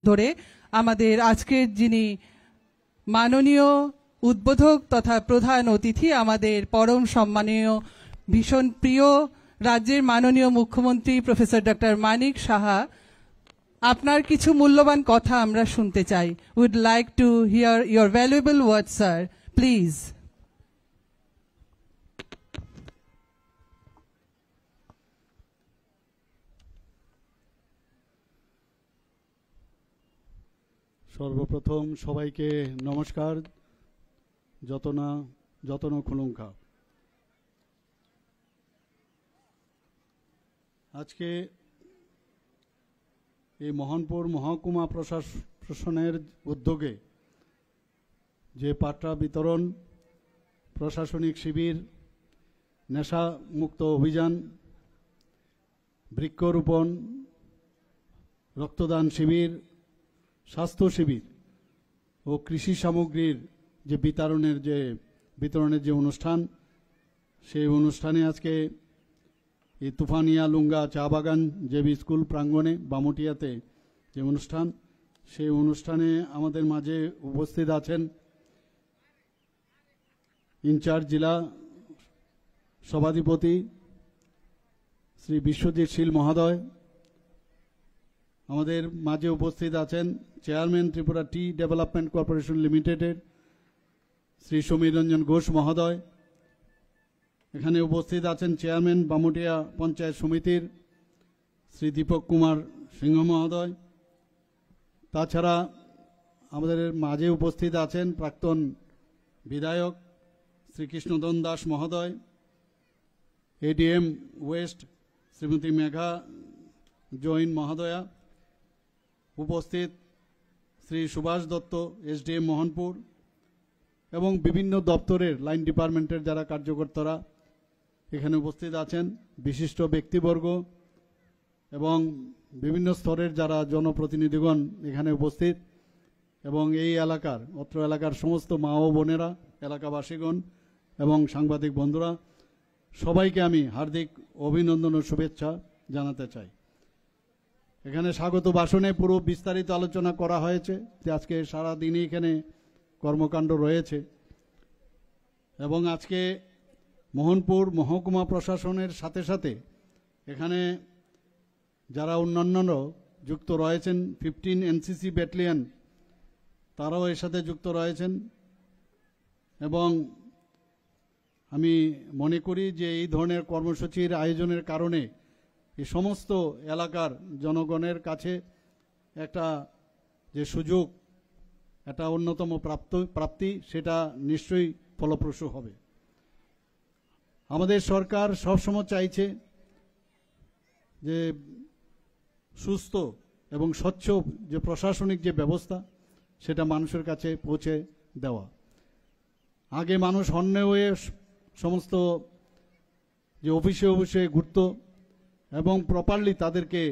ধরে আমাদের আজকের যিনি মাননীয় উদ্বোধক তথা প্রধান অতিথি আমাদের পরম সম্মানীয় ভীষণ প্রিয় রাজ্যের মাননীয় মুখ্যমন্ত্রী প্রফেসর ডক্টর মানিক সাহা, আপনার কিছু মূল্যবান কথা আমরা শুনতে চাই। We'd like to hear your valuable word sir, please. সর্বপ্রথম সবাইকে নমস্কার। যতন খুলুঙ্খা। আজকে এই মোহনপুর মহকুমা প্রশাসনের উদ্যোগে যে পাট্টা বিতরণ, প্রশাসনিক শিবির, নেশা মুক্ত অভিযান, বৃক্ষরোপণ, রক্তদান শিবির, স্বাস্থ্য শিবির ও কৃষি সামগ্রীর যে বিতরণের যে অনুষ্ঠান, সেই অনুষ্ঠানে আজকে এই তুফানিয়া লুঙ্গা চা বাগান জেবি স্কুল প্রাঙ্গণে বামুটিয়াতে যে অনুষ্ঠান, সেই অনুষ্ঠানে আমাদের মাঝে উপস্থিত আছেন ইনচার্জ জেলা সভাধিপতি শ্রী বিশ্বজিৎ শীল মহোদয়। আমাদের মাঝে উপস্থিত আছেন চেয়ারম্যান ত্রিপুরা টি ডেভেলপমেন্ট কর্পোরেশন লিমিটেডের শ্রী সমীর রঞ্জন ঘোষ মহোদয়। এখানে উপস্থিত আছেন চেয়ারম্যান বামুটিয়া পঞ্চায়েত সমিতির শ্রী দীপক কুমার সিংহ মহোদয়। তাছাড়া আমাদের মাঝে উপস্থিত আছেন প্রাক্তন বিধায়ক শ্রী কৃষ্ণধন দাস মহোদয়, এডিএম ওয়েস্ট শ্রীমতী মেঘা জৈন মহোদয়া, উপস্থিত শ্রী সুভাষ দত্ত এসডিএম মোহনপুর এবং বিভিন্ন দপ্তরের লাইন ডিপার্টমেন্টের যারা কার্যকর্তারা এখানে উপস্থিত আছেন, বিশিষ্ট ব্যক্তিবর্গ এবং বিভিন্ন স্তরের যারা জনপ্রতিনিধিগণ এখানে উপস্থিত, এবং এই অত্র এলাকার সমস্ত মা ও বোনেরা, এলাকাবাসীগণ এবং সাংবাদিক বন্ধুরা, সবাইকে আমি হার্দিক অভিনন্দন ও শুভেচ্ছা জানাতে চাই। এখানে স্বাগত ভাষণে পুরো বিস্তারিত আলোচনা করা হয়েছে যে আজকে সারা দিনই এখানে কর্মকাণ্ড রয়েছে, এবং আজকে মোহনপুর মহকুমা প্রশাসনের সাথে সাথে এখানে যারা অন্যান্য যুক্ত রয়েছেন, 15 এনসিসি ব্যাটালিয়ন তারাও এর সাথে যুক্ত রয়েছেন। এবং আমি মনে করি যে এই ধরনের কর্মসূচির আয়োজনের কারণে এই সমস্ত এলাকার জনগণের কাছে একটা যে সুযোগ, একটা অন্যতম প্রাপ্তি, সেটা নিশ্চয়ই ফলপ্রসূ হবে। আমাদের সরকার সবসময় চাইছে যে সুস্থ এবং স্বচ্ছ যে প্রশাসনিক যে ব্যবস্থা, সেটা মানুষের কাছে পৌঁছে দেওয়া। আগে মানুষ হন্যে হয়ে সমস্ত যে অফিসে ঘুরত এবং প্রপারলি তাদেরকে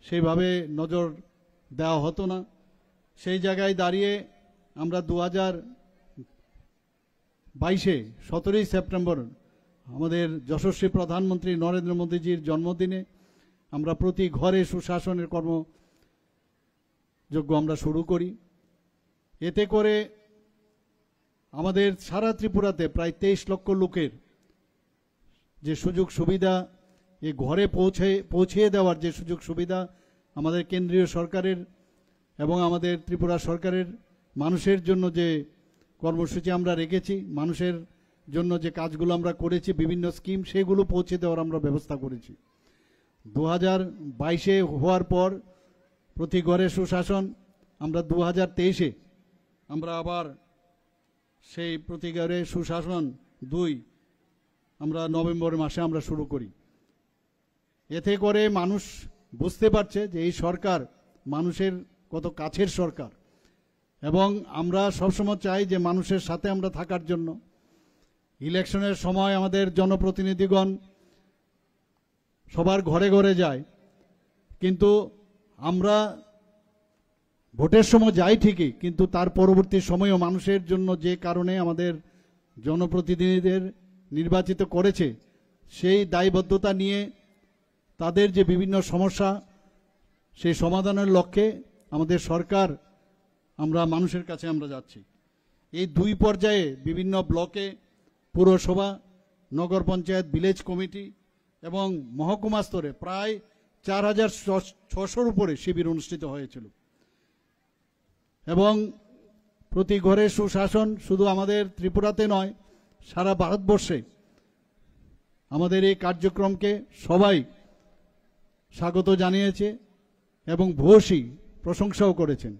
সেইভাবে নজর দেওয়া হতো না। সেই জায়গায় দাঁড়িয়ে আমরা 2022 17 সেপ্টেম্বর আমাদের যশস্বী প্রধানমন্ত্রী নরেন্দ্র মোদীজির জন্মদিনে আমরা প্রতি ঘরে সুশাসনের কর্মযজ্ঞ আমরা শুরু করি। এতে করে আমাদের সারা ত্রিপুরাতে প্রায় 23 লক্ষ লোকের যে সুযোগ সুবিধা, এই ঘরে পৌঁছিয়ে দেওয়ার যে সুযোগ সুবিধা আমাদের কেন্দ্রীয় সরকারের এবং আমাদের ত্রিপুরা সরকারের মানুষের জন্য যে কর্মসূচি আমরা রেখেছি, মানুষের জন্য যে কাজগুলো আমরা করেছি, বিভিন্ন স্কিম, সেগুলো পৌঁছে দেওয়ার আমরা ব্যবস্থা করেছি। 2022 হওয়ার পর প্রতি ঘরে সুশাসন আমরা 2023 আমরা আবার সেই প্রতি ঘরে সুশাসন 2 আমরা নভেম্বর মাসে আমরা শুরু করি। এতে করে মানুষ বুঝতে পারছে যে এই সরকার মানুষের কত কাছের সরকার, এবং আমরা সবসময় চাই যে মানুষের সাথে আমরা থাকার জন্য। ইলেকশনের সময় আমাদের জনপ্রতিনিধিগণ সবার ঘরে ঘরে যায়, কিন্তু আমরা ভোটের সময় যাই ঠিকই, কিন্তু তার পরবর্তী সময়ও মানুষের জন্য যে কারণে আমাদের জনপ্রতিনিধিদের নির্বাচিত করেছে, সেই দায়বদ্ধতা নিয়ে তাদের যে বিভিন্ন সমস্যা সেই সমাধানের লক্ষ্যে আমাদের সরকার আমরা মানুষের কাছে আমরা যাচ্ছি। এই দুই পর্যায়ে বিভিন্ন ব্লকে পুরসভা, নগর পঞ্চায়েত, ভিলেজ কমিটি এবং মহকুমা স্তরে প্রায় 4,600-র উপরে শিবির অনুষ্ঠিত হয়েছিল। এবং প্রতি ঘরে সুশাসন শুধু আমাদের ত্রিপুরাতে নয়, সারা ভারতবর্ষে আমাদের এই কার্যক্রমকে সবাই স্বাগত জানিয়েছে এবং ভূয়সী প্রশংসাও করেছেন।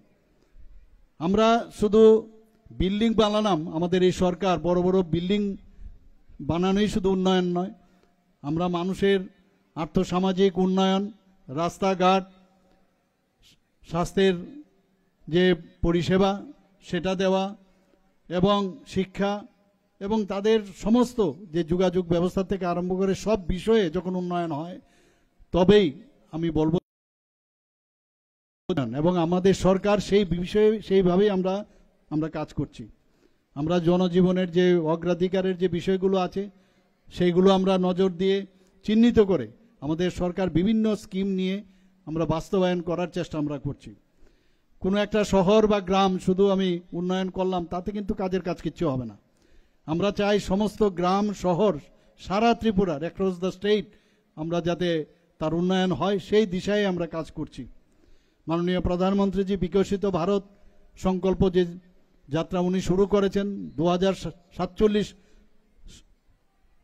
আমরা শুধু বিল্ডিং বানালাম, আমাদের এই সরকার বড় বড় বিল্ডিং বানানোই শুধু উন্নয়ন নয়, আমরা মানুষের আর্থসামাজিক উন্নয়ন, রাস্তাঘাট, স্বাস্থ্যের যে পরিষেবা সেটা দেওয়া এবং শিক্ষা এবং তাদের সমস্ত যে যোগাযোগ ব্যবস্থা থেকে আরম্ভ করে সব বিষয়ে যখন উন্নয়ন হয় তবেই আমি বলবো। এবং আমাদের সরকার সেই বিষয়ে সেইভাবেই আমরা কাজ করছি। আমরা জনজীবনের যে অগ্রাধিকারের যে বিষয়গুলো আছে সেইগুলো আমরা নজর দিয়ে চিহ্নিত করে আমাদের সরকার বিভিন্ন স্কিম নিয়ে আমরা বাস্তবায়ন করার চেষ্টা আমরা করছি। কোনো একটা শহর বা গ্রাম শুধু আমি উন্নয়ন করলাম তাতে কিন্তু কাজের কাজ কিচ্ছু হবে না। আমরা চাই সমস্ত গ্রাম শহর সারা ত্রিপুরার অ্যাক্রস দ্য স্টেট আমরা যাতে তার উন্নয়ন হয় সেই দিশায় আমরা কাজ করছি। মাননীয় প্রধানমন্ত্রীজি বিকশিত ভারত সংকল্প যে যাত্রা উনি শুরু করেছেন 2047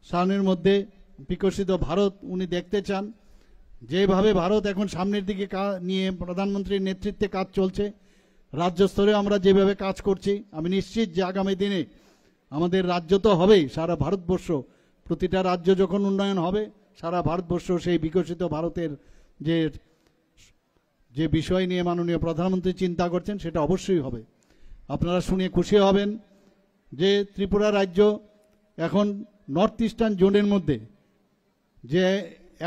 সালের মধ্যে বিকশিত ভারত উনি দেখতে চান। যেভাবে ভারত এখন সামনের দিকে নিয়ে প্রধানমন্ত্রীর নেতৃত্বে কাজ চলছে, রাজ্য স্তরে আমরা যেভাবে কাজ করছি, আমি নিশ্চিত যে আগামী দিনে আমাদের রাজ্য তো হবেই, সারা ভারতবর্ষ প্রতিটা রাজ্য যখন উন্নয়ন হবে সারা ভারতবর্ষ সেই বিকশিত ভারতের যে বিষয় নিয়ে মাননীয় প্রধানমন্ত্রী চিন্তা করছেন সেটা অবশ্যই হবে। আপনারা শুনে খুশি হবেন যে ত্রিপুরা রাজ্য এখন নর্থ ইস্টার্ন জোনের মধ্যে যে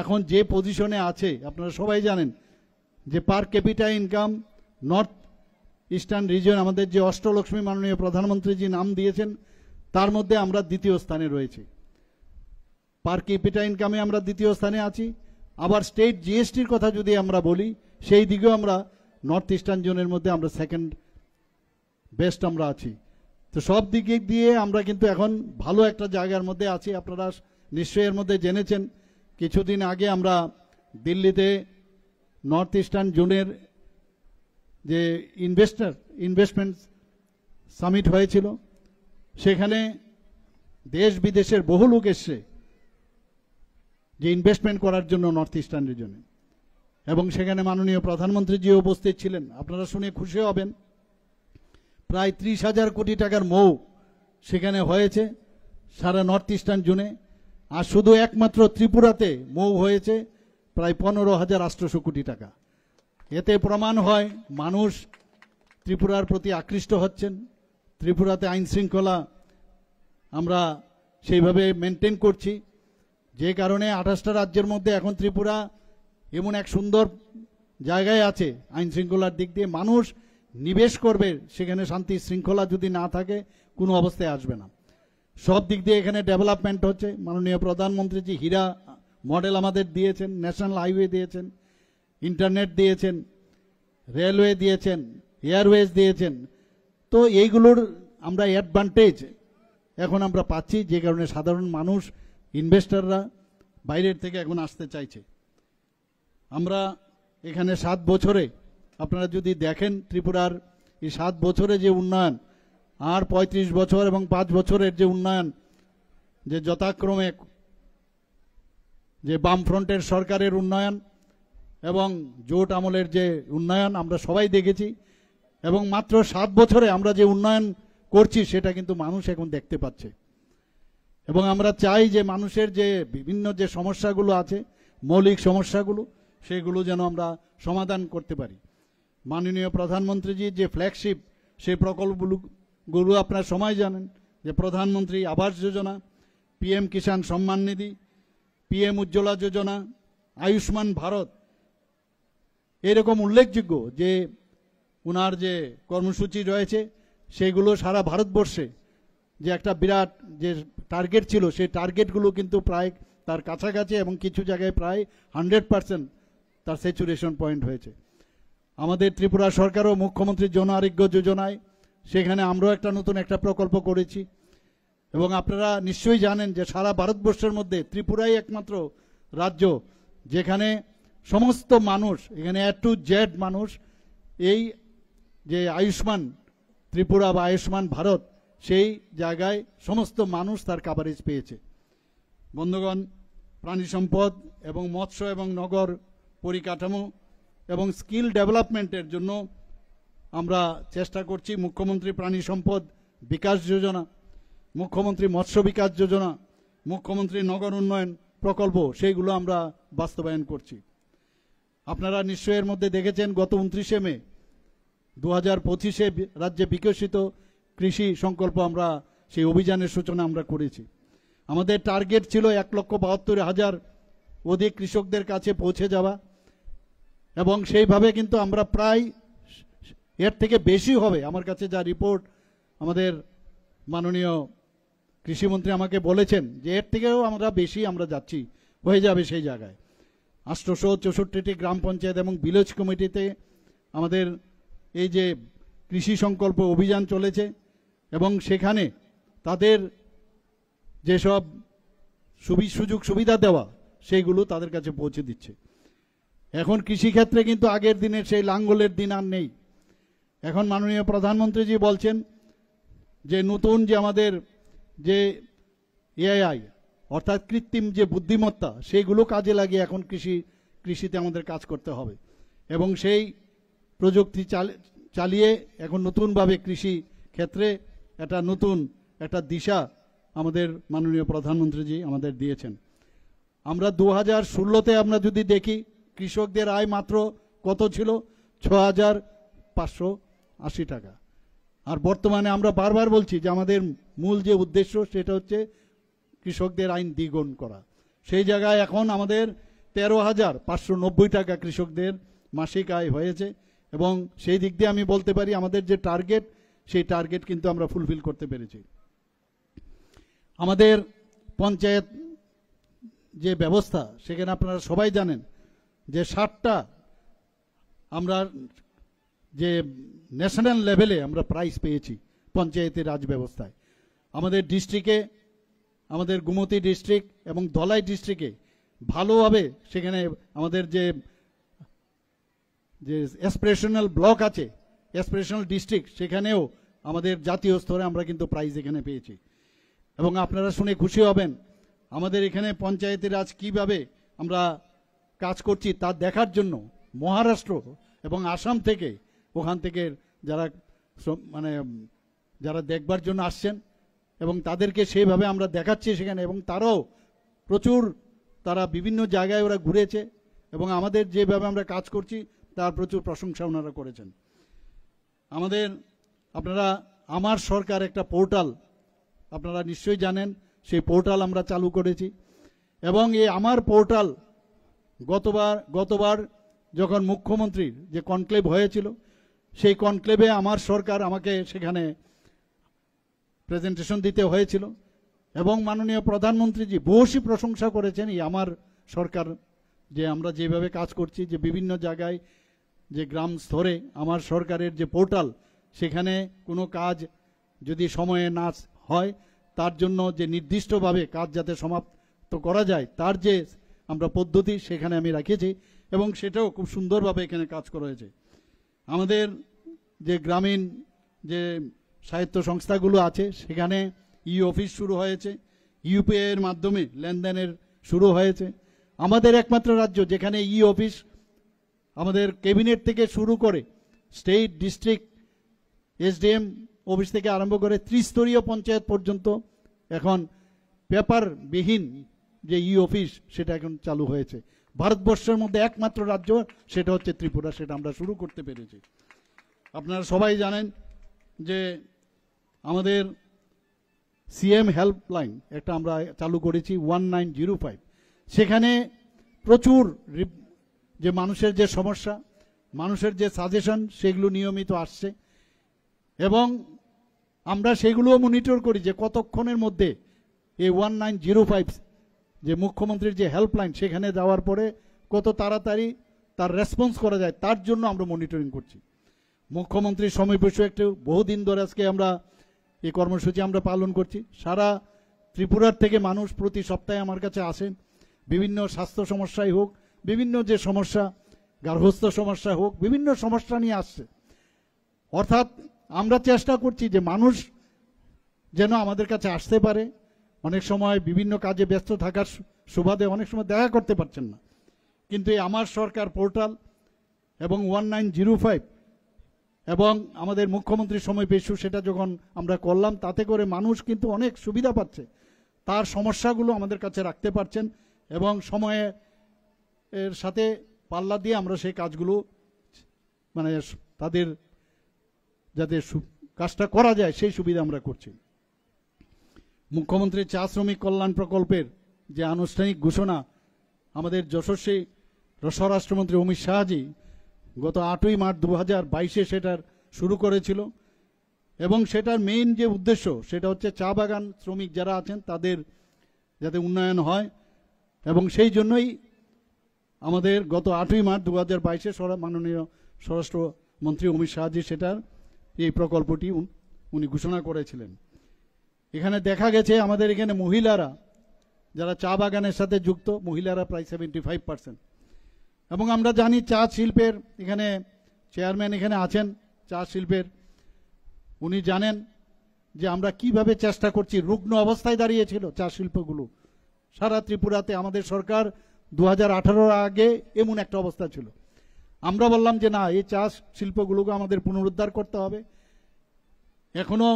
এখন যে পজিশনে আছে আপনারা সবাই জানেন যে পার capital income north eastern reason আমাদের যে অষ্টলক্ষ্মী মাননীয় প্রধানমন্ত্রীজি নাম দিয়েছেন তার মধ্যে আমরা দ্বিতীয় স্থানে রয়েছি। পার ক্যাপিটা ইনকামে আমরা দ্বিতীয় স্থানে আছি। আবার স্টেট জিএসটির কথা যদি আমরা বলি সেই দিকেও আমরা নর্থ ইস্টার্ন জোনের মধ্যে আমরা সেকেন্ড বেস্ট আমরা আছি। তো সব দিকে দিয়ে আমরা কিন্তু এখন ভালো একটা জায়গার মধ্যে আছি। আপনারা নিশ্চয়ই এর মধ্যে জেনেছেন কিছুদিন আগে আমরা দিল্লিতে নর্থ ইস্টার্ন জোনের যে ইনভেস্টমেন্ট সামিট হয়েছিল, সেখানে দেশ বিদেশের বহু লোক এসছে যে ইনভেস্টমেন্ট করার জন্য নর্থ ইস্টার্ন রিজনে, এবং সেখানে মাননীয় প্রধানমন্ত্রীজি উপস্থিত ছিলেন। আপনারা শুনে খুশি হবেন প্রায় 30,000 কোটি টাকার মৌ সেখানে হয়েছে সারা নর্থ ইস্টার্ন জোনে। আর শুধু একমাত্র ত্রিপুরাতে মৌ হয়েছে প্রায় 15,800 কোটি টাকা। এতে প্রমাণ হয় মানুষ ত্রিপুরার প্রতি আকৃষ্ট হচ্ছেন। ত্রিপুরাতে আইন শৃঙ্খলা আমরা সেইভাবে মেনটেন করছি, যে কারণে 28টা রাজ্যের মধ্যে এখন ত্রিপুরা এমন এক সুন্দর জায়গায় আছে আইন শৃঙ্খলার দিক দিয়ে। মানুষ নিবেশ করবে সেখানে, শান্তি শৃঙ্খলা যদি না থাকে কোনো অবস্থায় আসবে না। সব দিক দিয়ে এখানে ডেভেলপমেন্ট হচ্ছে। মাননীয় প্রধানমন্ত্রীজি হীরা মডেল আমাদের দিয়েছেন, ন্যাশনাল হাইওয়ে দিয়েছেন, ইন্টারনেট দিয়েছেন, রেলওয়ে দিয়েছেন, এয়ারওয়েজ দিয়েছেন। তো এইগুলোর আমরা অ্যাডভান্টেজ এখন আমরা পাচ্ছি, যে কারণে সাধারণ মানুষ ইনভেস্টররা বাইরের থেকে এখন আসতে চাইছে। আমরা এখানে 7 বছরে আপনারা যদি দেখেন ত্রিপুরার এই 7 বছরে যে উন্নয়ন আর 35 বছর এবং 5 বছরের যে উন্নয়ন, যে যথাক্রমে যে বামফ্রন্টের সরকারের উন্নয়ন এবং জোট আমলের যে উন্নয়ন আমরা সবাই দেখেছি, এবং মাত্র 7 বছরে আমরা যে উন্নয়ন করছি সেটা কিন্তু মানুষ এখন দেখতে পাচ্ছে। এবং আমরা চাই যে মানুষের যে বিভিন্ন যে সমস্যাগুলো আছে, মৌলিক সমস্যাগুলো, সেগুলো যেন আমরা সমাধান করতে পারি। মাননীয় প্রধানমন্ত্রীজি যে ফ্ল্যাগশিপ সেই প্রকল্পগুলো আপনারা সবাই জানেন, যে প্রধানমন্ত্রী আবাস যোজনা, পিএম কিষাণ সম্মান নিধি, পিএম উজ্জ্বলা যোজনা, আয়ুষ্মান ভারত, এরকম উল্লেখযোগ্য যে ওনার যে কর্মসূচি রয়েছে সেগুলো সারা ভারতবর্ষে যে একটা বিরাট যে টার্গেট ছিল সেই টার্গেটগুলো কিন্তু প্রায় তার কাছাকাছি এবং কিছু জায়গায় প্রায় 100% তার স্যাচুরেশন পয়েন্ট হয়েছে। আমাদের ত্রিপুরা সরকারও মুখ্যমন্ত্রীর জন আরোগ্য যোজনায় সেখানে আমরাও একটা নতুন একটা প্রকল্প করেছি। এবং আপনারা নিশ্চয়ই জানেন যে সারা ভারতবর্ষের মধ্যে ত্রিপুরাই একমাত্র রাজ্য যেখানে সমস্ত মানুষ, এখানে A to Z মানুষ এই যে আয়ুষ্মান ত্রিপুরা বা আয়ুষ্মান ভারত সেই জায়গায় সমস্ত মানুষ তার কাভারেজ পেয়েছে। বন্ধুগণ, প্রাণী সম্পদ এবং মৎস্য এবং নগর পরিকাঠামো এবং স্কিল ডেভেলপমেন্টের জন্য আমরা চেষ্টা করছি। মুখ্যমন্ত্রী প্রাণী সম্পদ বিকাশ যোজনা, মুখ্যমন্ত্রী মৎস্য বিকাশ যোজনা, মুখ্যমন্ত্রী নগর উন্নয়ন প্রকল্প, সেইগুলো আমরা বাস্তবায়ন করছি। আপনারা নিশ্চয়ই এর মধ্যে দেখেছেন গত 29শে মে 2025-এ রাজ্যে বিকশিত কৃষি সংকল্প আমরা সেই অভিযানের সূচনা আমরা করেছি। আমাদের টার্গেট ছিল 1,72,000 অধিক কৃষকদের কাছে পৌঁছে যাওয়া, এবং সেইভাবে কিন্তু আমরা প্রায় এর থেকে বেশি হবে। আমার কাছে যা রিপোর্ট আমাদের মাননীয় কৃষিমন্ত্রী আমাকে বলেছেন যে এর থেকেও আমরা বেশি আমরা যাচ্ছি, হয়ে যাবে সেই জায়গায়। 864টি গ্রাম পঞ্চায়েত এবং ভিলেজ কমিটিতে আমাদের এই যে কৃষি সংকল্প অভিযান চলেছে, এবং সেখানে তাদের যেসব সুযোগ সুবিধা দেওয়া সেইগুলো তাদের কাছে পৌঁছে দিচ্ছে। এখন কৃষিক্ষেত্রে কিন্তু আগের দিনের সেই লাঙ্গলের দিন আর নেই। এখন মাননীয় প্রধানমন্ত্রীজি বলছেন যে নতুন যে আমাদের যে এআই অর্থাৎ কৃত্রিম যে বুদ্ধিমত্তা সেইগুলো কাজে লাগিয়ে এখন কৃষিতে আমাদের কাজ করতে হবে, এবং সেই প্রযুক্তি চালিয়ে এখন নতুনভাবে কৃষি ক্ষেত্রে একটা নতুন একটা দিশা আমাদের মাননীয় প্রধানমন্ত্রীজি আমাদের দিয়েছেন। আমরা 2016-তে আমরা যদি দেখি কৃষকদের আয় মাত্র কত ছিল, 6,580 টাকা। আর বর্তমানে আমরা বারবার বলছি যে আমাদের মূল যে উদ্দেশ্য সেটা হচ্ছে কৃষকদের আয় দ্বিগুণ করা। সেই জায়গায় এখন আমাদের 13,590 টাকা কৃষকদের মাসিক আয় হয়েছে, এবং সেই দিক দিয়ে আমি বলতে পারি আমাদের যে টার্গেট সেই টার্গেট কিন্তু আমরা ফুলফিল করতে পেরেছি। আমাদের পঞ্চায়েত যে ব্যবস্থা সেখানে আপনারা সবাই জানেন যে 60টা আমরা যে ন্যাশনাল লেভেলে আমরা প্রাইজ পেয়েছি পঞ্চায়েতের রাজ ব্যবস্থায়। আমাদের ডিস্ট্রিক্টে, আমাদের গুমতি ডিস্ট্রিক্ট এবং ধলাই ডিস্ট্রিক্টে ভালোভাবে সেখানে আমাদের যে অ্যাসপিরেশনাল ব্লক আছে, অ্যাসপিরেশনাল ডিস্ট্রিক্ট, সেখানেও আমাদের জাতীয় স্তরে আমরা কিন্তু প্রাইজ এখানে পেয়েছি। এবং আপনারা শুনে খুশি হবেন আমাদের এখানে পঞ্চায়েতের রাজ কীভাবে আমরা কাজ করছি তা দেখার জন্য মহারাষ্ট্র এবং আসাম থেকে, ওখান থেকে যারা দেখবার জন্য আসছেন, এবং তাদেরকে সেইভাবে আমরা দেখাচ্ছি সেখানে, এবং তারাও প্রচুর তারা বিভিন্ন জায়গায় ওরা ঘুরেছে, এবং আমাদের যেভাবে আমরা কাজ করছি তার প্রচুর প্রশংসা ওনারা করেছেন। আপনারা আমার সরকার একটা পোর্টাল আপনারা নিশ্চয়ই জানেন, সেই পোর্টাল আমরা চালু করেছি, এবং এই আমার পোর্টাল গতবার যখন মুখ্যমন্ত্রীর যে কনক্লেভ হয়েছিল সেই কনক্লেভে আমার সরকার আমাকে সেখানে প্রেজেন্টেশন দিতে হয়েছিল, এবং মাননীয় প্রধানমন্ত্রীজি বহুশী প্রশংসা করেছেন এই আমার সরকার, যে আমরা যেভাবে কাজ করছি, যে বিভিন্ন জায়গায় যে গ্রাম স্তরে আমার সরকারের যে পোর্টাল সেখানে কোনো কাজ যদি সময়ে না হয় তার জন্য যে নির্দিষ্টভাবে কাজ যাতে সমাপ্ত করা যায় তার যে আমরা পদ্ধতি সেখানে আমি রাখেছি, এবং সেটাও খুব সুন্দরভাবে এখানে কাজ করা হয়েছে। আমাদের যে গ্রামীণ যে সাহিত্য সংস্থাগুলো আছে সেখানে ই অফিস শুরু হয়েছে, ইউপিআই এর মাধ্যমে লেনদেনের শুরু হয়েছে। আমাদের একমাত্র রাজ্য যেখানে ই অফিস আমাদের ক্যাবিনেট থেকে শুরু করে স্টেট, ডিস্ট্রিক্ট, এসডিএম অফিস থেকে আরম্ভ করে ত্রিস্তরীয় পঞ্চায়েত পর্যন্ত এখন পেপারবিহীন যে ই অফিস সেটা এখন চালু হয়েছে। ভারতবর্ষের মধ্যে একমাত্র রাজ্য সেটা হচ্ছে ত্রিপুরা, সেটা আমরা শুরু করতে পেরেছি। আপনারা সবাই জানেন যে আমাদের সিএম হেল্পলাইন একটা আমরা চালু করেছি 1905, সেখানে প্রচুর যে মানুষের যে সমস্যা, মানুষের যে সাজেশন সেগুলো নিয়মিত আসছে, এবং আমরা সেগুলোও মনিটর করি যে কতক্ষণের মধ্যে এই 1905 যে মুখ্যমন্ত্রীর যে হেল্পলাইন সেখানে যাওয়ার পরে কত তাড়াতাড়ি তার রেসপন্স করা যায়, তার জন্য আমরা মনিটরিং করছি। মুখ্যমন্ত্রী সমাবেশ একটু বহুদিন ধরে আজকে আমরা এই কর্মসূচি আমরা পালন করছি। সারা ত্রিপুরার থেকে মানুষ প্রতি সপ্তাহে আমার কাছে আসেন, বিভিন্ন স্বাস্থ্য সমস্যাই হোক, বিভিন্ন যে সমস্যা, গার্হস্থ্য সমস্যা হোক, বিভিন্ন সমস্যা নিয়ে আসছে। অর্থাৎ আমরা চেষ্টা করছি যে মানুষ যেন আমাদের কাছে আসতে পারে। অনেক সময় বিভিন্ন কাজে ব্যস্ত থাকার সুবাদে অনেক সময় দেখা করতে পারছেন না, কিন্তু এই আমার সরকার পোর্টাল এবং 1905 এবং আমাদের মুখ্যমন্ত্রী সমাবেশ সেটা যখন আমরা করলাম, তাতে করে মানুষ কিন্তু অনেক সুবিধা পাচ্ছে, তার সমস্যাগুলো আমাদের কাছে রাখতে পারছেন এবং সময়ে এর সাথে পাল্লা দিয়ে আমরা সেই কাজগুলো মানে তাদের যাতে কাজটা করা যায় সেই সুবিধা আমরা করছি। মুখ্যমন্ত্রী চা শ্রমিক কল্যাণ প্রকল্পের যে আনুষ্ঠানিক ঘোষণা আমাদের যশস্বী স্বরাষ্ট্রমন্ত্রী অমিত শাহজি গত 8ই মার্চ 2022 সেটার শুরু করেছিল এবং সেটার মেইন যে উদ্দেশ্য সেটা হচ্ছে চা বাগান শ্রমিক যারা আছেন তাদের যাতে উন্নয়ন হয় এবং সেই জন্যই আমাদের গত 8ই মার্চ 2022 মাননীয় স্বরাষ্ট্রমন্ত্রী অমিত শাহজি সেটার এই প্রকল্পটি উনি ঘোষণা করেছিলেন। এখানে দেখা গেছে আমাদের এখানে মহিলারা যারা চা বাগানের সাথে যুক্ত, মহিলারা প্রায় 75%। এবং আমরা জানি চা শিল্পের এখানে চেয়ারম্যান এখানে আছেন চা শিল্পের, উনি জানেন যে আমরা কিভাবে চেষ্টা করছি। রুগ্ন অবস্থায় দাঁড়িয়েছিল চা শিল্পগুলো সারা ত্রিপুরাতে। আমাদের সরকার 2018 আগে এমন একটা অবস্থা ছিল। আমরা বললাম যে না, এই চা শিল্পগুলোকে আমাদের পুনরুদ্ধার করতে হবে। এখনো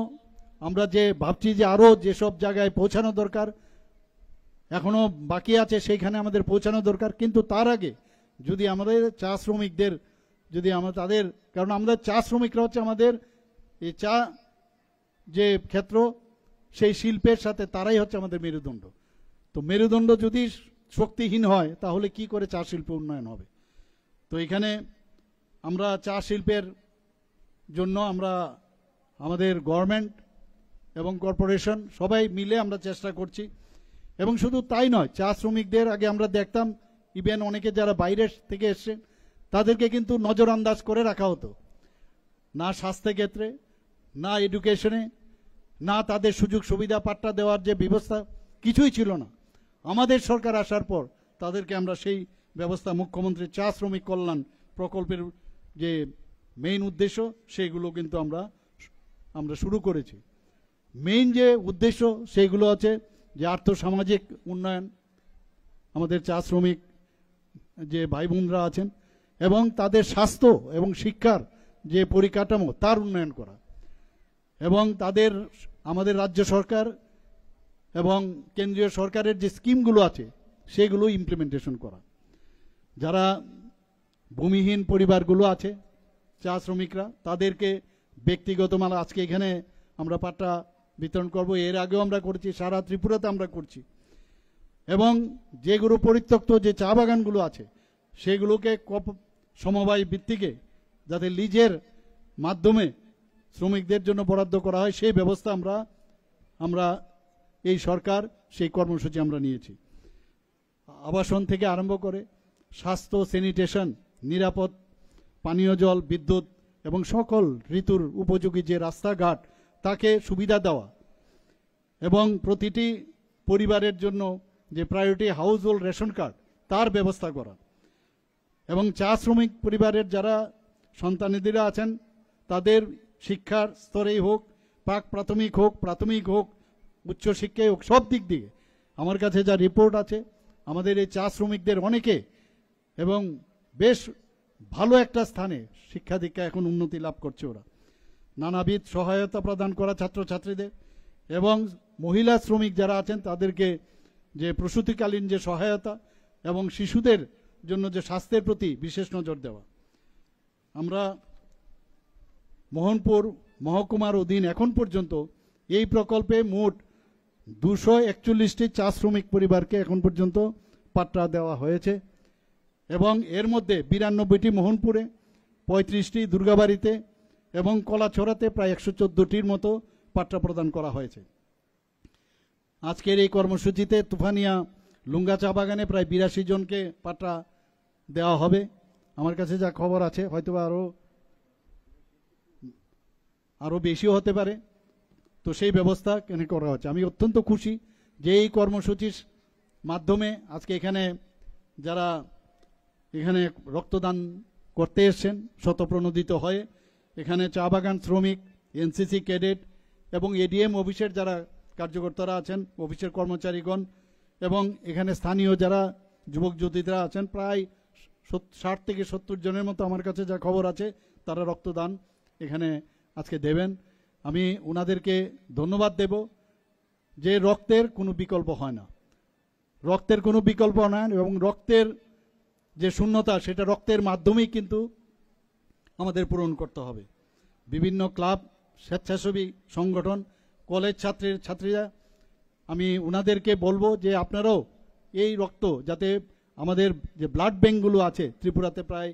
আমরা যে ভাবছি যে আরো যেসব জায়গায় পৌঁছানো দরকার এখনো বাকি আছে, সেইখানে আমাদের পৌঁছানো দরকার। কিন্তু তার আগে যদি আমাদের চা শ্রমিকদের যদি আমরা তাদের, কারণ আমাদের চা শ্রমিকরা হচ্ছে আমাদের এই চা যে ক্ষেত্র সেই শিল্পের সাথে তারাই হচ্ছে আমাদের মেরুদণ্ড। তো মেরুদণ্ড যদি শক্তিহীন হয় তাহলে কি করে চা শিল্প উন্নয়ন হবে? তো এখানে আমরা চা শিল্পের জন্য আমরা আমাদের গভর্নমেন্ট এবং কর্পোরেশন সবাই মিলে আমরা চেষ্টা করছি। এবং শুধু তাই নয়, চা শ্রমিকদের আগে আমরা দেখতাম ইভেন অনেকে যারা বাইরে থেকে এসছে তাদেরকে কিন্তু নজরআন্দাজ করে রাখা হতো, না স্বাস্থ্য ক্ষেত্রে, না এডুকেশনে, না তাদের সুযোগ সুবিধা পাট্টা দেওয়ার যে ব্যবস্থা কিছুই ছিল না। আমাদের সরকার আসার পর তাদেরকে আমরা সেই ব্যবস্থা, মুখ্যমন্ত্রী চা শ্রমিক কল্যাণ প্রকল্পের যে মেইন উদ্দেশ্য সেইগুলো কিন্তু আমরা শুরু করেছি। মেইন যে উদ্দেশ্য সেইগুলো আছে যে আর্থসামাজিক উন্নয়ন, আমাদের চা শ্রমিক যে ভাই বোনরা আছেন এবং তাদের স্বাস্থ্য এবং শিক্ষার যে পরিকাঠামো তার উন্নয়ন করা এবং তাদের আমাদের রাজ্য সরকার এবং কেন্দ্রীয় সরকারের যে স্কিমগুলো আছে সেগুলো ইমপ্লিমেন্টেশন করা। যারা ভূমিহীন পরিবারগুলো আছে চা শ্রমিকরা তাদেরকে ব্যক্তিগত মাল আজকে এখানে আমরা পাট্টা বিতরণ করব, এর আগেও আমরা করেছি, সারা ত্রিপুরাতে আমরা করছি। এবং যেগুলো পরিত্যক্ত যে চা বাগানগুলো আছে সেগুলোকে সমবায় ভিত্তিকে যাতে লিজের মাধ্যমে শ্রমিকদের জন্য বরাদ্দ করা হয় সেই ব্যবস্থা আমরা এই সরকার সেই কর্মসূচি আমরা নিয়েছি। আবাসন থেকে আরম্ভ করে স্বাস্থ্য, স্যানিটেশন, নিরাপদ পানীয় জল, বিদ্যুৎ এবং সকল ঋতুর উপযোগী যে রাস্তাঘাট তাকে সুবিধা দেওয়া এবং প্রতিটি পরিবারের জন্য যে priority house hold ration card তার ব্যবস্থা করা এবং চা শ্রমিক পরিবারের যারা সন্তানেরা আছেন তাদের শিক্ষার স্তরেই হোক, প্রাথমিক হোক, উচ্চশিক্ষায় হোক, সব দিক দিয়ে আমার কাছে যা রিপোর্ট আছে আমাদের এই চা শ্রমিকদের অনেকে এবং বেশ ভালো একটা স্থানে শিক্ষা দীক্ষা এখন উন্নতি লাভ করছে। ওরা নানাবিধ সহায়তা প্রদান করা ছাত্রছাত্রীদের এবং মহিলা শ্রমিক যারা আছেন তাদেরকে যে প্রসূতিকালীন যে সহায়তা এবং শিশুদের জন্য যে স্বাস্থ্যের প্রতি বিশেষ নজর দেওয়া। আমরা মোহনপুর মহকুমার অধীন এখন পর্যন্ত এই প্রকল্পে মোট 241টি চা শ্রমিক পরিবারকে এখন পর্যন্ত পাট্টা দেওয়া হয়েছে এবং এর মধ্যে 92টি মোহনপুরে, 35টি দুর্গাবাড়িতে এবং কলাছড়াতে প্রায় 114টির মতো পাট্টা প্রদান করা হয়েছে। আজকের এই কর্মসূচিতে তুফানিয়া লুঙ্গা চা বাগানে প্রায় 82 জনকে পাট্টা দেওয়া হবে। আমার কাছে যা খবর আছে হয়তো আরো বেশিও হতে পারে। তো সেই ব্যবস্থা এখানে করা হচ্ছে। আমি অত্যন্ত খুশি যে এই কর্মসূচির মাধ্যমে আজকে এখানে যারা এখানে রক্তদান করতে এসছেন স্বতঃপ্রণোদিত হয়ে, এখানে চা বাগান শ্রমিক, এনসিসি ক্যাডেট এবং এডিএম অফিসের যারা কার্যকর্তারা আছেন, অফিসের কর্মচারীগণ এবং এখানে স্থানীয় যারা যুবক যুবতীরা আছেন, প্রায় 60 থেকে 70 জনের মতো আমার কাছে যা খবর আছে তারা রক্তদান এখানে আজকে দেবেন। আমি ওনাদেরকে ধন্যবাদ দেব যে রক্তের কোনো বিকল্প হয় না, রক্তের কোনো বিকল্প নয় এবং রক্তের যে শূন্যতা সেটা রক্তের মাধ্যমেই কিন্তু আমাদের পূরণ করতে হবে। বিভিন্ন ক্লাব, স্বেচ্ছাসেবী সংগঠন, কলেজ ছাত্রীরা, আমি ওনাদেরকে বলবো যে আপনারাও এই রক্ত যাতে আমাদের যে ব্লাড ব্যাঙ্কগুলো আছে ত্রিপুরাতে, প্রায়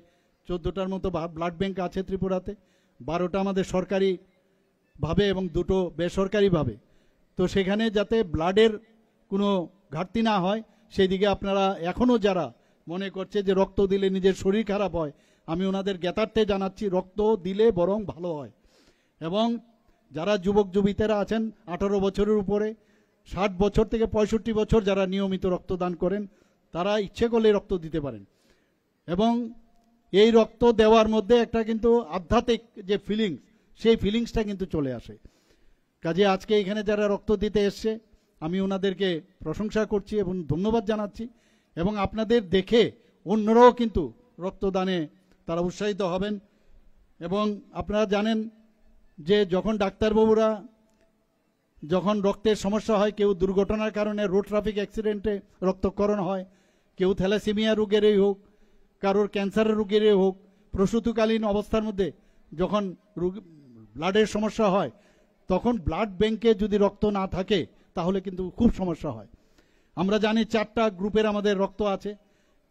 14টার মতো ব্লাড ব্যাঙ্ক আছে ত্রিপুরাতে, 12টা আমাদের সরকারিভাবে এবং 2টো বেসরকারিভাবে। তো সেখানে যাতে ব্লাডের কোনো ঘাটতি না হয় সেই দিকে আপনারা এখনও যারা মনে করছে যে রক্ত দিলে নিজের শরীর খারাপ হয়, আমি ওনাদের জ্ঞাতার্থে জানাচ্ছি রক্ত দিলে বরং ভালো হয়। এবং যারা যুবক যুবতীরা আছেন 18 বছরের উপরে, 60 বছর থেকে 65 বছর যারা নিয়মিত রক্তদান করেন, তারা ইচ্ছে করলে রক্ত দিতে পারেন। এবং এই রক্ত দেওয়ার মধ্যে একটা কিন্তু আধ্যাত্মিক যে ফিলিংস, সেই ফিলিংসটা কিন্তু চলে আসে। কাজে আজকে এখানে যারা রক্ত দিতে এসছে আমি ওনাদেরকে প্রশংসা করছি এবং ধন্যবাদ জানাচ্ছি। এবং আপনাদের দেখে অন্যরাও কিন্তু রক্তদানে তারা উৎসাহিত হবেন। এবং আপনারা জানেন যে যখন ডাক্তারবাবুরা যখন রক্তের সমস্যা হয়, কেউ দুর্ঘটনার কারণে রোড ট্রাফিক অ্যাক্সিডেন্টে রক্তক্ষরণ হয়, কেউ থ্যালাসেমিয়া রোগেরই হোক, কারোর ক্যান্সারের রোগেরই হোক, প্রসূতিকালীন অবস্থার মধ্যে যখন ব্লাডের সমস্যা হয়, তখন ব্লাড ব্যাংকে যদি রক্ত না থাকে তাহলে কিন্তু খুব সমস্যা হয়। আমরা জানি 4টা গ্রুপের আমাদের রক্ত আছে,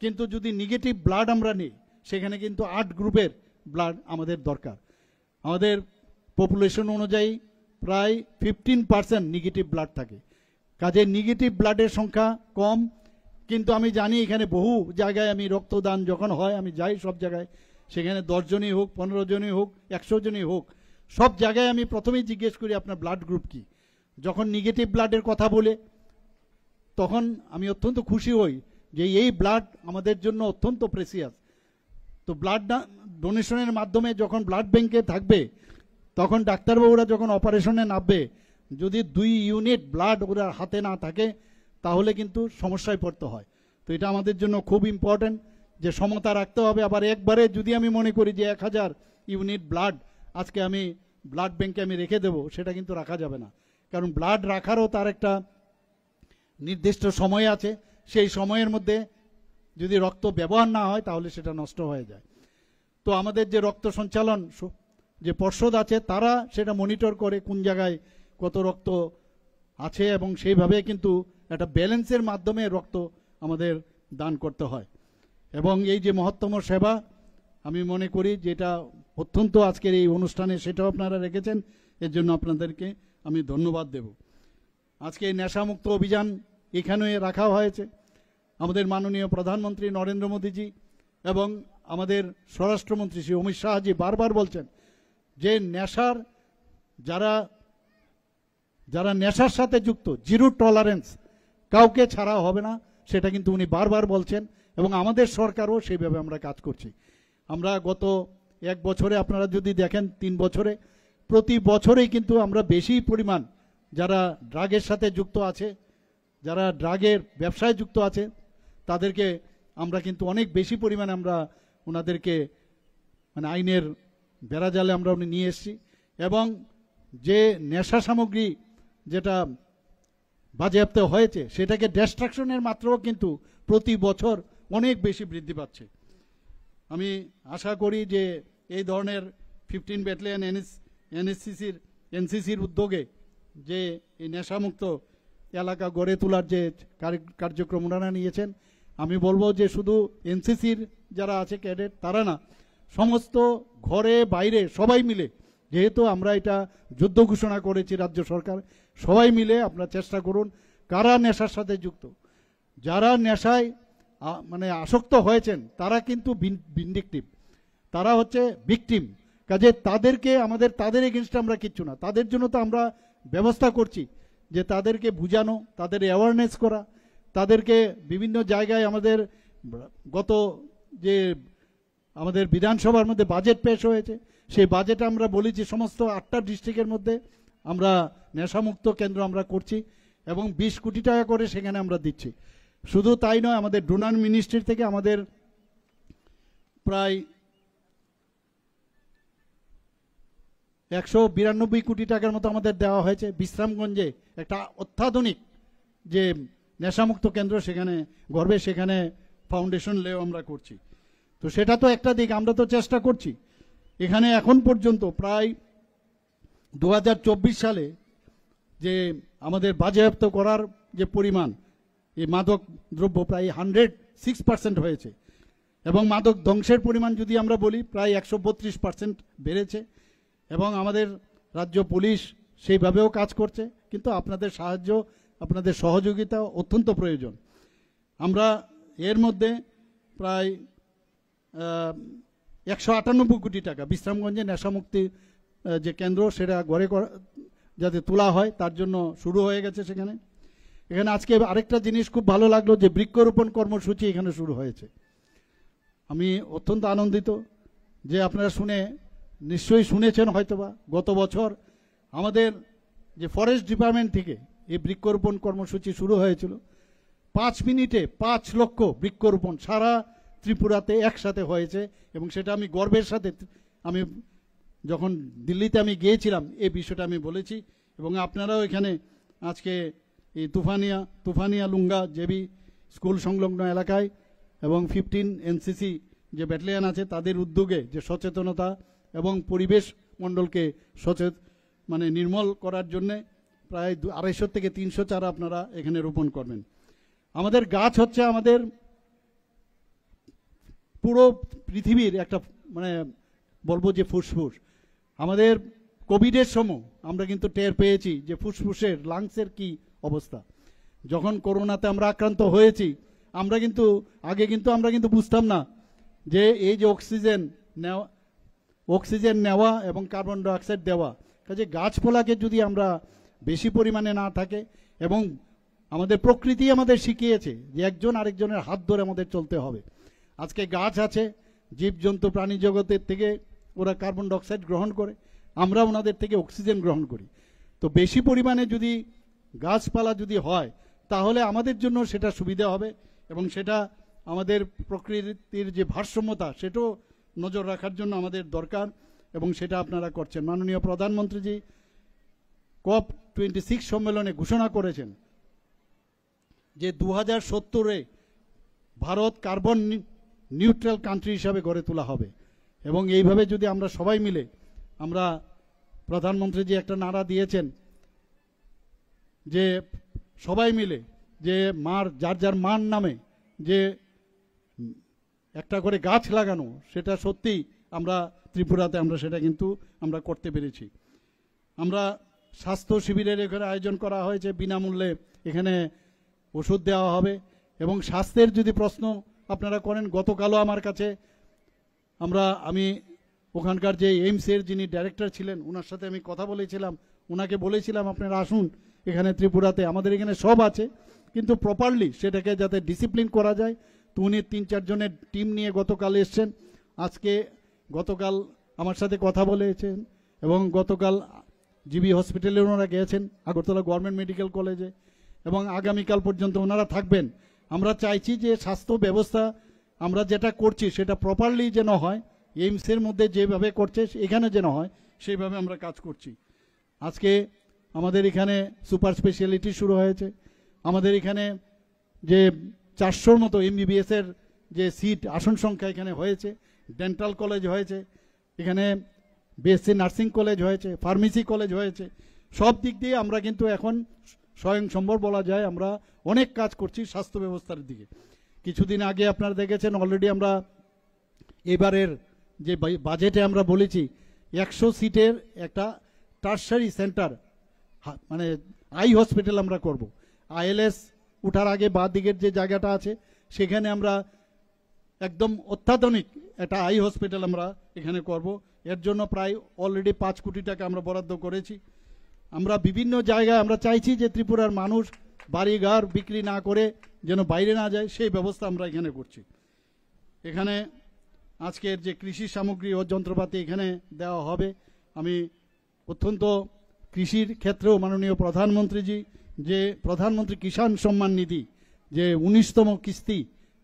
কিন্তু যদি নেগেটিভ ব্লাড আমরা নিই সেখানে কিন্তু 8 গ্রুপের ব্লাড আমাদের দরকার। আমাদের পপুলেশন অনুযায়ী প্রায় 15% নেগেটিভ ব্লাড থাকে। কাজে নেগেটিভ ব্লাডের সংখ্যা কম, কিন্তু আমি জানি এখানে বহু জায়গায় আমি রক্তদান যখন হয় আমি যাই সব জায়গায়, সেখানে 10 জনই হোক, 15 জনই হোক, 100 জনই হোক, সব জায়গায় আমি প্রথমেই জিজ্ঞেস করি আপনার ব্লাড গ্রুপ কি। যখন নেগেটিভ ব্লাডের কথা বলে তখন আমি অত্যন্ত খুশি হই যে এই ব্লাড আমাদের জন্য অত্যন্ত প্রেসিয়াস। তো ব্লাড ডোনেশনের মাধ্যমে যখন ব্লাড ব্যাংকে থাকবে, তখন ডাক্তারবাবুরা যখন অপারেশনে নামবে, যদি 2 ইউনিট ব্লাড ওরা হাতে না থাকে তাহলে কিন্তু সমস্যায় পড়তে হয়। তো এটা আমাদের জন্য খুব ইম্পর্টেন্ট যে সমতা রাখতে হবে। আবার একবারে যদি আমি মনে করি যে 1000 ইউনিট ব্লাড আজকে আমি ব্লাড ব্যাংকে আমি রেখে দেব, সেটা কিন্তু রাখা যাবে না। কারণ ব্লাড রাখারও তার একটা নির্দিষ্ট সময় আছে, সেই সময়ের মধ্যে যদি রক্ত ব্যবহার না হয় তাহলে সেটা নষ্ট হয়ে যায়। তো আমাদের যে রক্ত সঞ্চালন যে পর্ষদ আছে তারা সেটা মনিটর করে কোন জায়গায় কত রক্ত আছে এবং সেইভাবে কিন্তু একটা ব্যালেন্সের মাধ্যমে রক্ত আমাদের দান করতে হয়। এবং এই যে মহত্তম সেবা আমি মনে করি যেটা অত্যন্ত আজকের এই অনুষ্ঠানে সেটাও আপনারা রেখেছেন, এর জন্য আপনাদেরকে আমি ধন্যবাদ দেব। আজকে এই নেশামুক্ত অভিযান এখানে রাখা হয়েছে। আমাদের মাননীয় প্রধানমন্ত্রী নরেন্দ্র মোদীজি এবং আমাদের স্বরাষ্ট্রমন্ত্রী শ্রী অমিত শাহজি বারবার বলছেন যে নেশার যারা নেশার সাথে যুক্ত, জিরো টলারেন্স, কাউকে ছাড়া হবে না, সেটা কিন্তু উনি বারবার বলছেন এবং আমাদের সরকারও সেইভাবে আমরা কাজ করছি। আমরা গত 1 বছরে আপনারা যদি দেখেন 3 বছরে প্রতি বছরেই কিন্তু আমরা বেশি পরিমাণ যারা ড্রাগের সাথে যুক্ত আছে, যারা ড্রাগের ব্যবসায় যুক্ত আছে, তাদেরকে আমরা কিন্তু অনেক বেশি পরিমাণে আমরা ওনাদেরকে মানে আইনের বেড়াজালে আমরা নিয়ে এসেছি। এবং যে নেশা সামগ্রী যেটা বাজেয়াপ্ত হয়েছে সেটাকে ডিস্ট্রাকশনের মাত্রাও কিন্তু প্রতি বছর অনেক বেশি বৃদ্ধি পাচ্ছে। আমি আশা করি যে এই ধরনের 15 ব্যাটালিয়ন এনসিসির উদ্যোগে যে এই নেশামুক্ত এলাকা গড়ে তোলার যে কার্যক্রম ওনারা নিয়েছেন, আমি বলবো যে শুধু এনসিসির যারা আছে ক্যাডেট তারা না, সমস্ত ঘরে বাইরে সবাই মিলে, যেহেতু আমরা এটা যুদ্ধ ঘোষণা করেছি রাজ্য সরকার, সবাই মিলে আপনারা চেষ্টা করুন কারা নেশার সাথে যুক্ত, যারা নেশায় মানে আসক্ত হয়েছেন তারা কিন্তু ভিন্ডিকটিভ, তারা হচ্ছে ভিকটিম। কাজে তাদেরকে তাদের এগেনস্টে আমরা কিচ্ছু না, তাদের জন্য তো আমরা ব্যবস্থা করছি যে তাদেরকে বুঝানো, তাদের অ্যাওয়ারনেস করা, তাদেরকে বিভিন্ন জায়গায় আমাদের গত যে আমাদের বিধানসভার মধ্যে বাজেট পেশ হয়েছে, সেই বাজেটে আমরা বলেছি সমস্ত 8টা ডিস্ট্রিক্টের মধ্যে আমরা নেশামুক্ত কেন্দ্র আমরা করছি এবং 20 কোটি টাকা করে সেখানে আমরা দিচ্ছি। শুধু তাই নয়, আমাদের ডোনার মিনিস্ট্রি থেকে আমাদের প্রায় 192 কোটি টাকার মতো আমাদের দেওয়া হয়েছে বিশ্রামগঞ্জে একটা অত্যাধুনিক যে নেশামুক্ত কেন্দ্র সেখানে গর্বে, সেখানে ফাউন্ডেশন লেও আমরা করছি। তো সেটা তো একটা দিক, আমরা তো চেষ্টা করছি। এখানে এখন পর্যন্ত প্রায় 2024 সালে যে আমাদের বাজেয়াপ্ত করার যে পরিমাণ, এই মাদক দ্রব্য প্রায় 106% হয়েছে এবং মাদক ধ্বংসের পরিমাণ যদি আমরা বলি প্রায় 132% বেড়েছে এবং আমাদের রাজ্য পুলিশ সেইভাবেও কাজ করছে। কিন্তু আপনাদের সাহায্য, আপনাদের সহযোগিতা অত্যন্ত প্রয়োজন। আমরা এর মধ্যে প্রায় 198 কোটি টাকা বিশ্রামগঞ্জে নেশামুক্তি যে কেন্দ্র সেটা গড়ে যাতে তোলা হয় তার জন্য শুরু হয়ে গেছে সেখানে। এখানে আজকে আরেকটা জিনিস খুব ভালো লাগলো যে বৃক্ষরোপণ কর্মসূচি এখানে শুরু হয়েছে। আমি অত্যন্ত আনন্দিত যে আপনারা শুনে নিশ্চয়ই শুনেছেন হয়তোবা গত বছর আমাদের যে ফরেস্ট ডিপার্টমেন্ট থেকে এই বৃক্ষরোপণ কর্মসূচি শুরু হয়েছিল। 5 মিনিটে 5 লক্ষ বৃক্ষরোপণ সারা ত্রিপুরাতে একসাথে হয়েছে এবং সেটা আমি গর্বের সাথে, আমি যখন দিল্লিতে আমি গিয়েছিলাম এই বিষয়টা আমি বলেছি এবং আপনারাও এখানে আজকে এই তুফানিয়া লুঙ্গা জেবি স্কুল সংলগ্ন এলাকায় এবং 15 এনসিসি যে ব্যাটালিয়ন আছে তাদের উদ্যোগে যে সচেতনতা এবং পরিবেশ মণ্ডলকে মানে নির্মল করার জন্যে প্রায় 250 থেকে 300 চারা আপনারা এখানে রোপণ করবেন। আমাদের গাছ হচ্ছে আমাদের পুরো পৃথিবীর একটা মানে বলবো যে ফুসফুস। আমাদের কোভিডের সময় আমরা কিন্তু টের পেয়েছি যে ফুসফুসের লাংসের কি অবস্থা। যখন করোনাতে আমরা আক্রান্ত হয়েছি আমরা কিন্তু আগে আমরা কিন্তু বুঝতাম না যে এই যে অক্সিজেন নেওয়া এবং কার্বন ডাইঅক্সাইড দেওয়া, কাজে গাছপালাকে যদি আমরা বেশি পরিমাণে না থাকে এবং আমাদের প্রকৃতি আমাদের শিখিয়েছে যে একজন আরেকজনের হাত ধরে আমাদের চলতে হবে। আজকে গাছ আছে, জীবজন্তু প্রাণী জগতের থেকে ওরা কার্বন ডাইঅক্সাইড গ্রহণ করে, আমরা ওনাদের থেকে অক্সিজেন গ্রহণ করি। তো বেশি পরিমাণে যদি গাছপালা যদি হয় তাহলে আমাদের জন্য সেটা সুবিধা হবে এবং সেটা আমাদের প্রকৃতির যে ভারসাম্যতা সেটাও নজর রাখার জন্য আমাদের দরকার এবং সেটা আপনারা করছেন। মাননীয় প্রধানমন্ত্রীজি COP26 সম্মেলনে ঘোষণা করেছেন যে 2070-এ ভারত কার্বন নিউট্রাল কান্ট্রি হিসাবে গড়ে তোলা হবে এবং এইভাবে যদি আমরা সবাই মিলে, আমরা প্রধানমন্ত্রীজি একটা নারা দিয়েছেন যে সবাই মিলে যে যার যার মান নামে যে একটা করে গাছ লাগানো, সেটা সত্যি আমরা ত্রিপুরাতে আমরা সেটা কিন্তু আমরা করতে পেরেছি। আমরা স্বাস্থ্য শিবিরের এখানে আয়োজন করা হয়েছে, বিনামূল্যে এখানে ওষুধ দেওয়া হবে এবং স্বাস্থ্যের যদি প্রশ্ন আপনারা করেন, গতকালও আমার কাছে আমি ওখানকার যে এইমসের যিনি ডাইরেক্টর ছিলেন ওনার সাথে আমি কথা বলেছিলাম, ওনাকে বলেছিলাম আপনারা আসুন এখানে ত্রিপুরাতে, আমাদের এখানে সব আছে কিন্তু প্রপারলি সেটাকে যাতে ডিসিপ্লিন করা যায়। তো উনি 3-4 জনের টিম নিয়ে গতকাল এসছেন, গতকাল আমার সাথে কথা বলেছেন এবং গতকাল জিবি হসপিটালে ওনারা গিয়েছেন, আগরতলা গভর্নমেন্ট মেডিকেল কলেজে, এবং আগামীকাল পর্যন্ত ওনারা থাকবেন। আমরা চাইছি যে স্বাস্থ্য ব্যবস্থা আমরা যেটা করছি সেটা প্রপারলি যেন হয়, এইমসের মধ্যে যেভাবে করছে এখানে যেন হয় সেইভাবে আমরা কাজ করছি। আজকে আমাদের এখানে সুপার স্পেশালিটি শুরু হয়েছে, আমাদের এখানে যে 400-র মতো MBBS-এর যে সিট আসন সংখ্যা এখানে হয়েছে, ডেন্টাল কলেজ হয়েছে, এখানে BSc নার্সিং কলেজ হয়েছে, ফার্মেসি কলেজ হয়েছে। সব দিক দিয়ে আমরা কিন্তু এখন স্বয়ংসম্বর বলা যায়, আমরা অনেক কাজ করছি স্বাস্থ্য ব্যবস্থার দিকে। কিছুদিন আগে আপনারা দেখেছেন অলরেডি আমরা এবারের যে বাজেটে আমরা বলেছি 100 সিটের একটা টারশারি সেন্টার মানে আই হসপিটাল আমরা করব। ILS উঠার আগে বাঁ দিকের যে জায়গাটা আছে সেখানে আমরা একদম অত্যাধুনিক একটা আই হসপিটাল আমরা এখানে করব। এর জন্য প্রায় অলরেডি 5 কোটি টাকা আমরা বরাদ্দ করেছি। আমরা বিভিন্ন জায়গায় আমরা চাইছি যে ত্রিপুরার মানুষ বাড়িঘর বিক্রি না করে যেন বাইরে না যায়, সেই ব্যবস্থা আমরা এখানে করছি। এখানে আজকের যে কৃষি সামগ্রী ও যন্ত্রপাতি এখানে দেওয়া হবে, আমি অত্যন্ত কৃষির ক্ষেত্রেও মাননীয় প্রধানমন্ত্রীজি যে প্রধানমন্ত্রী কিষাণ সম্মান নিধি যে 19তম কিস্তি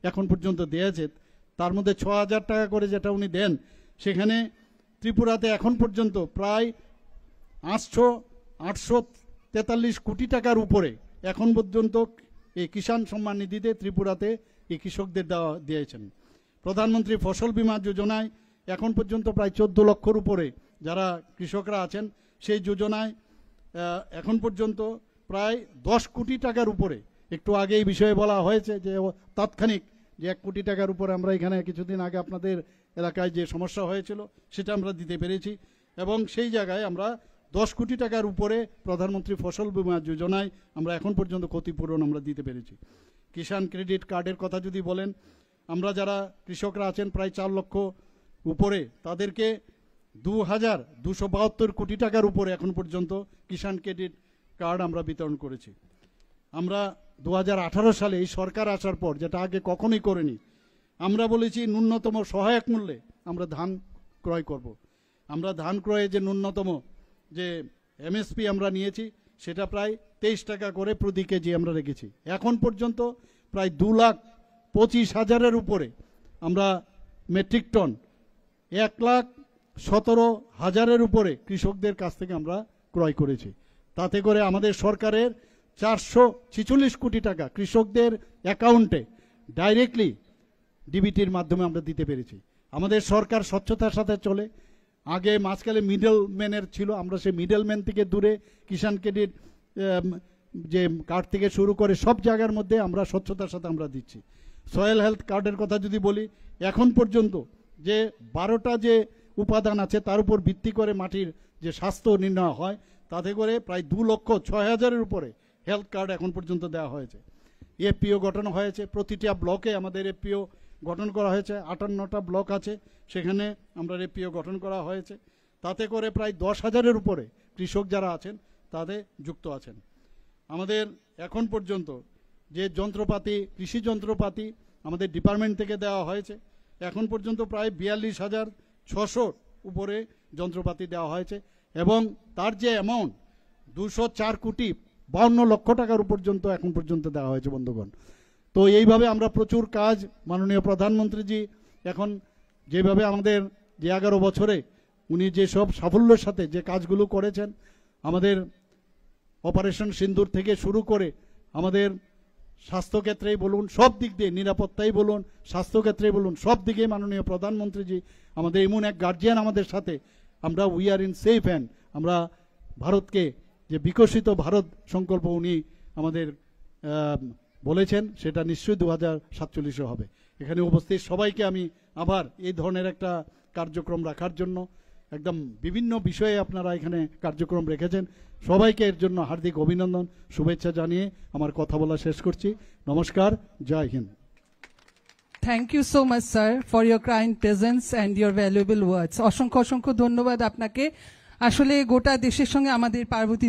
এখন পর্যন্ত দিয়েছে, তার মধ্যে 6,000 টাকা করে যেটা উনি দেন, সেখানে ত্রিপুরাতে এখন পর্যন্ত প্রায় 843 কোটি টাকার উপরে এখন পর্যন্ত এই কিষাণ সম্মান নিধিতে ত্রিপুরাতে এই কৃষকদের দিয়েছেন। প্রধানমন্ত্রী ফসল বীমা যোজনায় এখন পর্যন্ত প্রায় 14 লক্ষর উপরে যারা কৃষকরা আছেন, সেই যোজনায় এখন পর্যন্ত প্রায় 10 কোটি টাকার উপরে, একটু আগে এই বিষয়ে বলা হয়েছে যে তাৎক্ষণিক যে 1 কোটি টাকার উপরে আমরা এখানে কিছুদিন আগে আপনাদের এলাকায় যে সমস্যা হয়েছিল সেটা আমরা দিতে পেরেছি, এবং সেই জায়গায় আমরা 10 কোটি টাকার উপরে প্রধানমন্ত্রী ফসল বীমা যোজনায় আমরা এখন পর্যন্ত ক্ষতিপূরণ আমরা দিতে পেরেছি। কিষাণ ক্রেডিট কার্ডের কথা যদি বলেন, আমরা যারা কৃষকরা আছেন প্রায় 4 লক্ষ উপরে, তাদেরকে 2,272 কোটি টাকার উপরে এখন পর্যন্ত কিষাণ ক্রেডিট কার্ড আমরা বিতরণ করেছি। আমরা 2018 সালে এই সরকার আসার পর, যেটা আগে কখনোই করেনি, আমরা বলেছি ন্যূনতম সহায়ক মূল্যে আমরা ধান ক্রয় করব। আমরা ধান ক্রয়ে যে ন্যূনতম যে এমএসপি আমরা নিয়েছি, সেটা প্রায় 23 টাকা করে প্রতি কেজি আমরা রেখেছি। এখন পর্যন্ত প্রায় 2,25,000-এর উপরে আমরা মেট্রিক টন 1,17,000-এর উপরে কৃষকদের কাছ থেকে আমরা ক্রয় করেছি। তাতে করে আমাদের সরকারের 446 কোটি টাকা কৃষকদের অ্যাকাউন্টে ডাইরেক্টলি ডিবিটির মাধ্যমে আমরা দিতে পেরেছি। আমাদের সরকার স্বচ্ছতার সাথে চলে। আগে মাঝখানে মিডলম্যানের ছিল, আমরা সেই মিডলম্যান থেকে দূরে কিষাণ ক্রেডিট যে কার্ড থেকে শুরু করে সব জায়গার মধ্যে আমরা স্বচ্ছতার সাথে আমরা দিচ্ছি। সয়েল হেলথ কার্ডের কথা যদি বলি, এখন পর্যন্ত যে 12টা যে উপাদান আছে তার উপর ভিত্তি করে মাটির যে স্বাস্থ্য নির্ণয় হয়, তাতে করে প্রায় 2,06,000-এর উপরে হেলথ কার্ড এখন পর্যন্ত দেওয়া হয়েছে। এফপিও গঠন হয়েছে, প্রতিটা ব্লকে আমাদের এফপিও গঠন করা হয়েছে। 58টা ব্লক আছে, সেখানে আমরা এফপিও গঠন করা হয়েছে। তাতে করে প্রায় 10,000-এর উপরে কৃষক যারা আছেন তাদের যুক্ত আছেন। আমাদের এখন পর্যন্ত যে যন্ত্রপাতি, কৃষি যন্ত্রপাতি আমাদের ডিপার্টমেন্ট থেকে দেওয়া হয়েছে, এখন পর্যন্ত প্রায় 42,600 উপরে যন্ত্রপাতি দেওয়া হয়েছে, এবং তার যে অ্যামাউন্ট 204,52 লক্ষ টাকার পর্যন্ত এখন পর্যন্ত দেওয়া হয়েছে বন্ধুগণ। তো এইভাবে আমরা প্রচুর কাজ, মাননীয় প্রধানমন্ত্রীজি এখন যেভাবে আমাদের যে 11 বছরে উনি যেসব সাফল্যের সাথে যে কাজগুলো করেছেন, আমাদের অপারেশন সিন্দুর থেকে শুরু করে আমাদের স্বাস্থ্যক্ষেত্রেই বলুন, সব দিক দিয়ে, নিরাপত্তাই বলুন, স্বাস্থ্যক্ষেত্রেই বলুন, সব দিকে মাননীয় প্রধানমন্ত্রীজি আমাদের এমন এক গার্জিয়ান আমাদের সাথে, আমরা we are in safe hand. আমরা ভারতকে যে বিকশিত ভারত সংকল্প উনি আমাদের বলেছেন, সেটা নিশ্চয়ই 2047 হবে। এখানে উপস্থিত সবাইকে আমি আবার এই ধরনের একটা কার্যক্রম রাখার জন্য, একদম বিভিন্ন বিষয়ে আপনারা এখানে কার্যক্রম রেখেছেন, সবাইকে এর জন্য হার্দিক অভিনন্দন, শুভেচ্ছা জানিয়ে আমার কথা বলা শেষ করছি। নমস্কার, জয় Hind. Thank you so much sir for your kind presence and your valuable words. অসংখ্য অসংখ্য ধন্যবাদ আপনাকে। আসলে গোটা দেশের সঙ্গে আমাদের পার্বতী